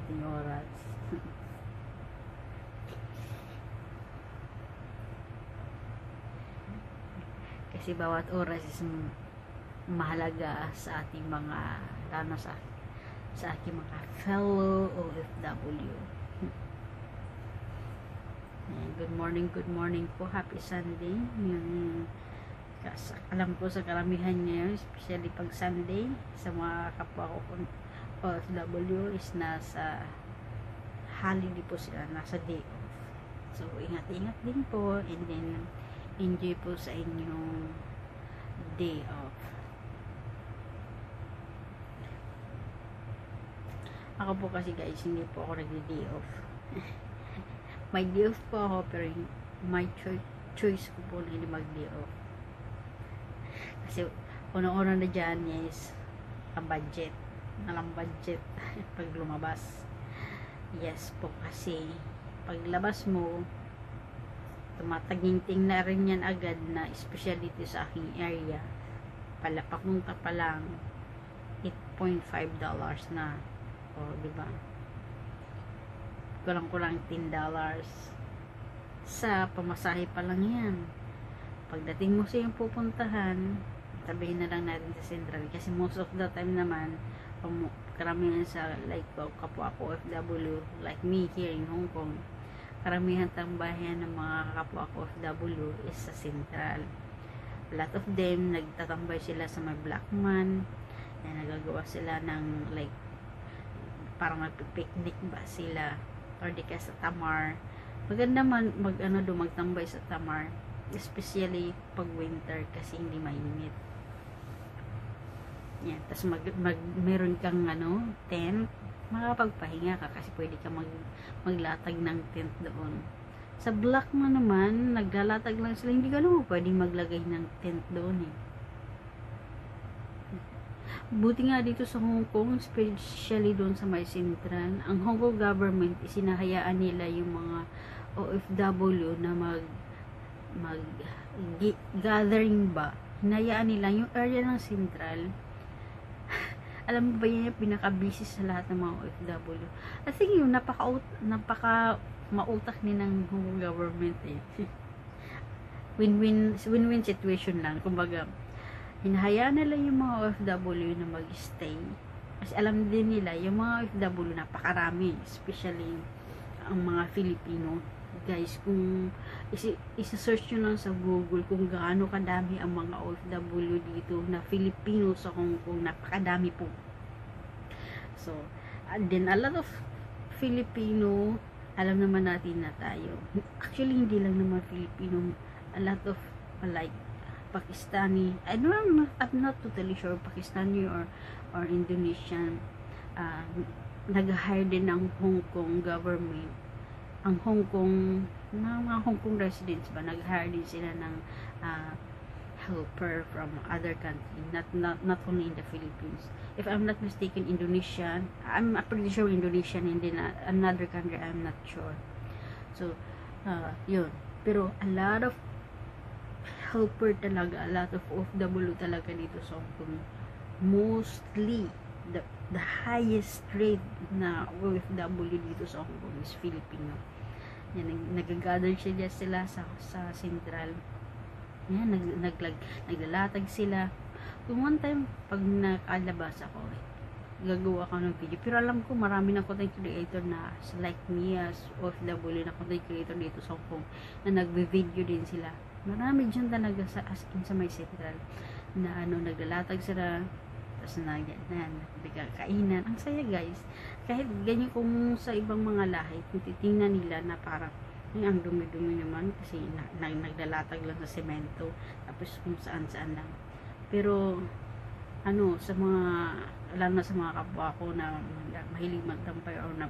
ating oras. Kasi bawat oras is mahalaga sa ating mga, lalo sa aking mga fellow OFW. Good morning po. Happy Sunday. Alam ko sa karamihan ngayon, especially pag Sunday, sa mga kapwa ko OFW is nasa holiday po sila, nasa day off. So, ingat-ingat din po, and then enjoy po sa inyong day off. Ako po kasi guys, hindi po ako nag-day off. May day off po ako, pero my choice ko po na hindi mag-day off. Kasi unang-una na dyan is ang budget. Nalang budget pag lumabas. Yes po, kasi paglabas mo, tumataginting na rin yan agad na, especially dito sa aking area, papunta pa lang $8.5 na, o diba, kulang-kulang $10 sa pamasahe pa lang yan. Pagdating mo sa yung pupuntahan, sabihin na lang natin sa Central, kasi most of the time naman karamihan sa like kapwa ko OFW like me here in Hong Kong, karamihan tambayan ng mga kapwa ko OFW is sa Central. A lot of them nagtatambay sila sa may Blackman, na nagagawa sila ng like parang magpipiknik ba sila, or di kaya sa Tamar. Maganda man magtambay sa Tamar, especially pag winter kasi hindi mainit. Yan, tas meron kang tent, makapagpahinga ka kasi pwede ka maglatag ng tent doon. Sa Blackman naman, naglalatag lang sila, hindi ka pwedeng maglagay ng tent doon eh. Buti nga dito sa Hong Kong, especially doon sa may Central, ang Hong Kong government isinahayaan nila yung mga OFW na gathering ba, hinayaan nila yung area ng Central. Alam mo ba yan yung pinaka-busy sa lahat ng mga OFW? I think yung napaka mautak ni ng Hong Kong government eh. Win-win situation lang. Kumbaga, hinahayaan nila yung mga OFW na mag-stay. Kasi alam din nila, yung mga OFW napakarami. Especially ang mga Filipino. Guys, kung isa-search nyo lang sa Google kung gaano kadami ang mga OFW dito na Filipino sa Hong Kong, napakadami po. So, and then a lot of Filipino, alam naman natin na tayo. Actually, hindi lang naman Filipino, a lot of like Pakistani, I'm not totally sure, Pakistani or Indonesian, nag-hire din ng Hong Kong government. Ang Hong Kong, mga Hong Kong residents ba, nag-hire din sila ng helper from other country, not only in the Philippines. If I'm not mistaken, Indonesian, I'm pretty sure Indonesian, and then another country, I'm not sure. So, yun. Pero a lot of helper talaga, a lot of OFW talaga dito sa Hong Kong. Mostly, the highest rate na OFW dito sa Hong Kong is Filipino. Yan, nag-gather sila sa Central. Yan, naglalatag sila. Kung one time, pag nakalabas ako, gagawa ko ng video. Pero alam ko, marami ng content creator na like me as OFW na content creator dito sa Hong Kong na nagbe-video din sila. Marami dyan talaga sa asking sa may Central na naglalatag sila, tapos nagkakainan. Ang saya guys. Kahit ganyan kung sa ibang mga lahi, kung titingnan nila na parang ang dumi-dumi naman kasi naglalatag lang sa semento, tapos kung saan-saan lang. Pero sa mga, alam na sa mga kapwa ko na mahilig magtampay o na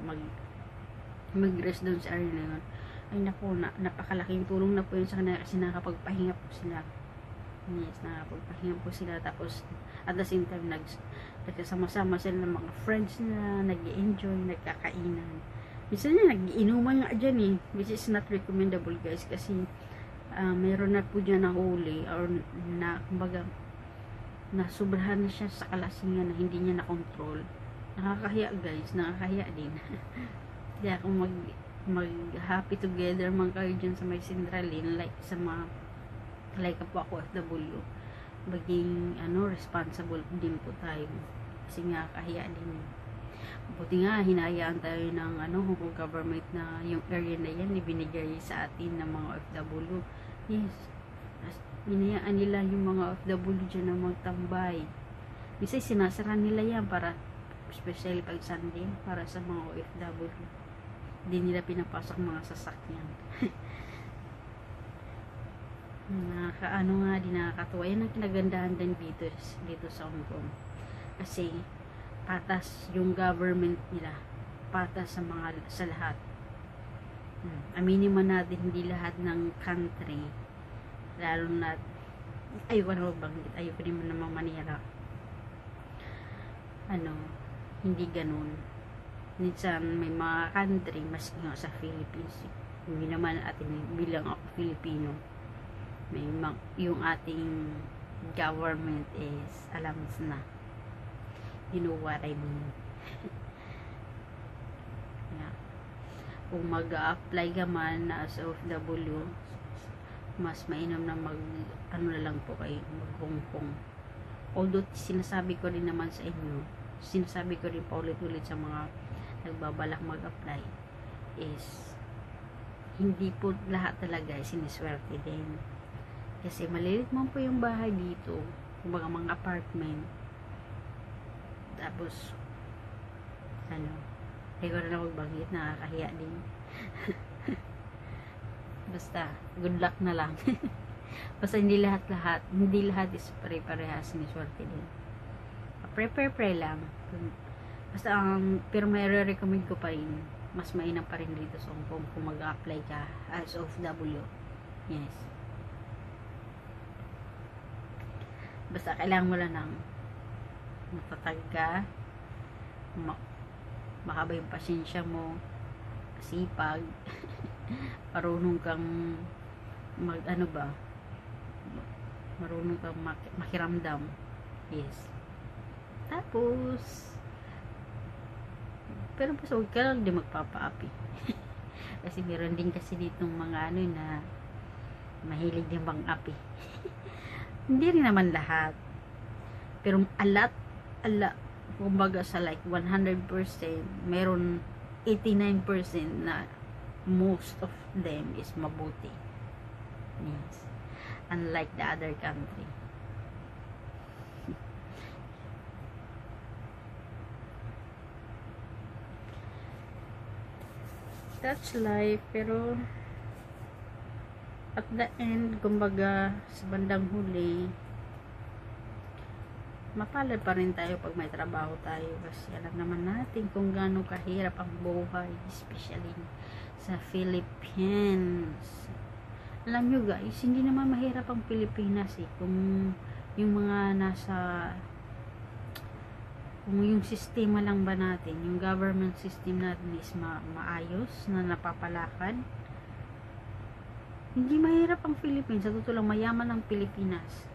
mag-rest doon sa area na yun, ay naku, napakalaking tulong na po yun sa kanila kasi nakapagpahinga po sila. Yes, nakapagpahinga po sila, tapos at the same time nagsama-sama sila ng mga friends na nag-i-enjoy, nagkakainan. Minsan na nag-iinuman nga dyan eh, which is not recommendable guys, kasi mayroon na po dyan na huli or na kumbaga na sobrahan na siya sa kalasingan na hindi niya na-control. Nakakahiya guys, nakakahiya din. Kaya kung mag happy together man kayo dyan sa may Centralin, like sa mga like po ako FW, maging responsible din po tayo, kasi nga kahiya din. Buti nga hinayaan tayo ng Hong government na yung area na yan ibinigay sa atin ng mga OFW. Yes, hinayaan nila yung mga OFW dyan na magtambay. Kasi sinasara nila yan para, especially pag Sunday, para sa mga OFW. Hindi nila pinapasok mga sasakyan. Nga din, nakakatuwa. Yan ang kinagandahan din dito sa Hong Kong. Kasi patas yung government nila, patas sa lahat. Aminin man natin, hindi lahat ng country, lalo na ayoko na magbanggit, ayoko din naman manira, hindi ganun. Minsan may mga country, mas nga sa Philippines, hindi naman atin bilang ako Filipino, yung ating government is alam na. You know what I mean. Yeah. Kung mag-a-apply ka man as OFW, mas mainam na na lang po kayo, mag-Hong Kong. Although sinasabi ko rin naman sa inyo, sinasabi ko rin pa ulit-ulit sa mga nagbabalak mag-apply, is hindi po lahat talaga siniswerte din. Kasi malilit man po yung bahay dito, kumbaga mga apartment. Tapos hindi ko na magbanggit, nakakahiya din. Basta good luck na lang. Basta hindi lahat is pare-parehas, siniswerte din. Pray lang. Basta pero may recommend ko pa rin, mas mainam pa rin dito sa Hong Kong kung mag-apply ka as OFW. Yes, basta kailangan mo lang ng matatag ka, mahaba yung pasensya mo, sipag, marunong kang marunong kang makiramdam. Yes. Tapos pero basta huwag ka lang din magpapaapi. Kasi meron din kasi ditong mga na mahilig din bang api. Hindi rin naman lahat, pero kumbaga sa like 100%, meron 89% na most of them is mabuti. Yes. Unlike the other country. That's life. Pero at the end, kumbaga sa bandang huli, mapalad pa rin tayo pag may trabaho tayo, kasi alam naman natin kung gaano kahirap ang buhay, especially sa Philippines. Alam nyo guys, hindi naman mahirap ang Pilipinas kung yung mga kung yung sistema lang ba natin, yung government system natin is maayos, na napapalakad. Hindi mahirap ang Philippines. Sa totoo lang, mayaman ang Pilipinas.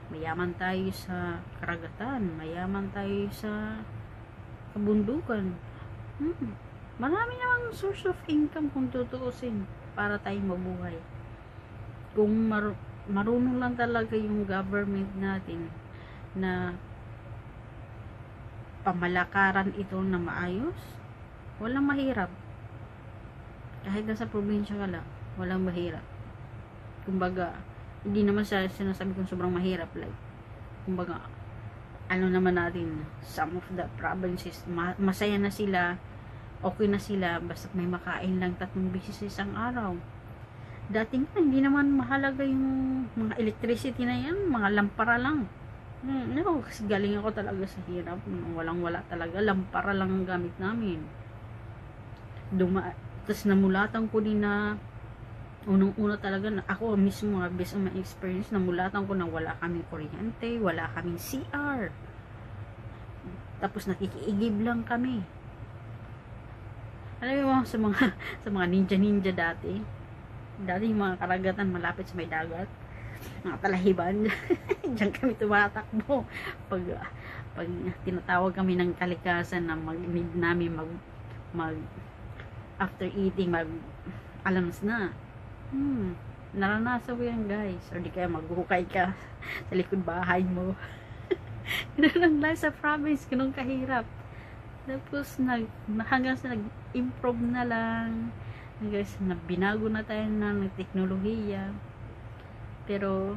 Mayaman tayo sa karagatan, mayaman tayo sa kabundukan. Marami namang source of income kung tutuusin para tayong mabuhay. Kung marunong lang talaga yung government natin na pamalakaran ito na maayos, walang mahirap. Kahit nasa probinsya ka lang, walang mahirap. Kumbaga, hindi naman sinasabi kong sobrang mahirap, like kumbaga naman natin, some of the provinces masaya na sila, okay na sila, basta may makain lang 3 beses sa isang araw. Dating hindi naman mahalaga yung mga electricity na yan, mga lampara lang. Kasi galing ako talaga sa hirap, walang-wala talaga, lampara lang ang gamit namin. Tapos namulatan ko din na unang-una talaga na ako mismo, based on my experience, namulatan ko na wala kaming kuryente, wala kaming CR, tapos nakikiigib lang kami. Alam mo, sa mga ninja dati yung mga karagatan malapit sa may dagat, mga talahiban, diyan kami tumatakbo pag pag tinatawag kami ng kalikasan na need namin mag after eating alams na. Naranasan ko yan, guys. Or di kaya maghukay ka sa likod bahay mo. Ganun lang life sa province, ganun kahirap. Tapos hanggang sa nag-improve na lang, guys, na binago na tayo ng teknolohiya. Pero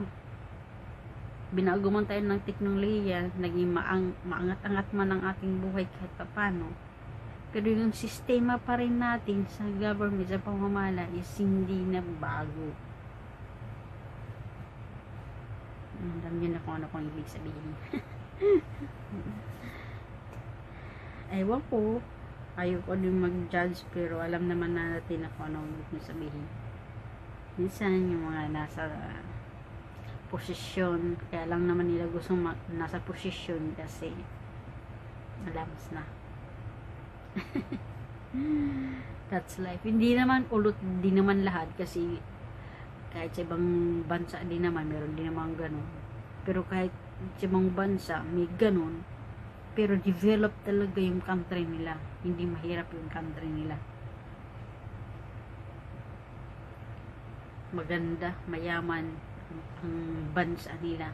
binago man tayo ng teknolohiya, naging maangat-angat man ang ating buhay kahit papano. Pero yung sistema pa rin natin sa government, sa pamamala is hindi na bago. Alam niyo na kung ano kung ibig sabihin. Ewan ko, ayoko din mag-judge, pero alam naman natin na kung ano ibig sabihin. Minsan yung mga nasa posisyon, kaya lang naman nila gusto nasa posisyon kasi alams na. That's life. Hindi naman ulot, di naman lahat, kasi kahit sa ibang bansa din naman meron din naman ganun. Pero kahit sa ibang bansa may ganun, pero develop talaga yung country nila, hindi mahirap yung country nila, maganda, mayaman ang bansa nila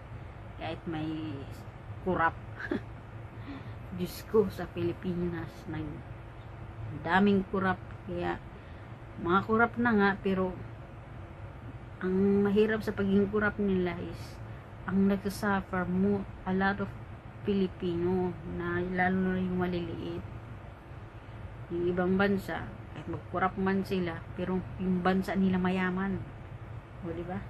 kahit may kurap. Diyos ko, sa Pilipinas daming kurap, kaya mga kurap na nga, pero ang mahirap sa pagiging kurap nila is ang nagsasuffer mo a lot of Pilipino, na lalo na yung maliliit. Yung ibang bansa kahit magkurap man sila, pero yung bansa nila mayaman, o diba?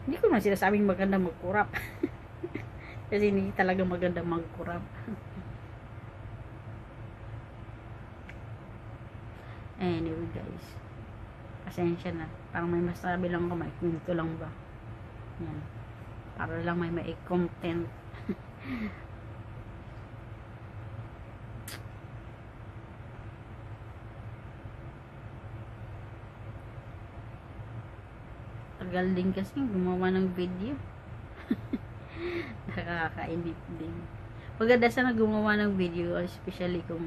Hindi ko naman sinasabing maganda magkurap. Kasi hindi talaga maganda magkurap. Anyway, guys, pasensya na. Parang may masabi lang ako, may kwento lang ba. Yan. Para lang may content. Tagal din kasi gumawa ng video. Nakakainip din. Maganda sana gumawa ng video, especially kung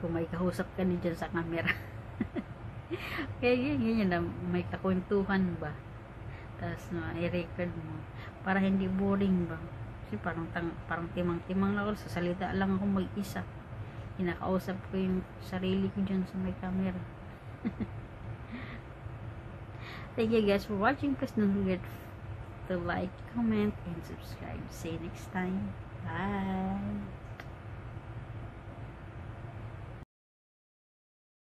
kung may kausap ka din dyan sa camera. Kaya ganyan na, may kakwentuhan ba, tapos i-record mo para hindi boring ba. Kasi parang timang-timang lang ako, sasalita lang ako mag-isa, kinakausap ko yung sarili ko dyan sa may camera. Thank you guys for watching. Please don't forget to like, comment, and subscribe. See you next time. Bye.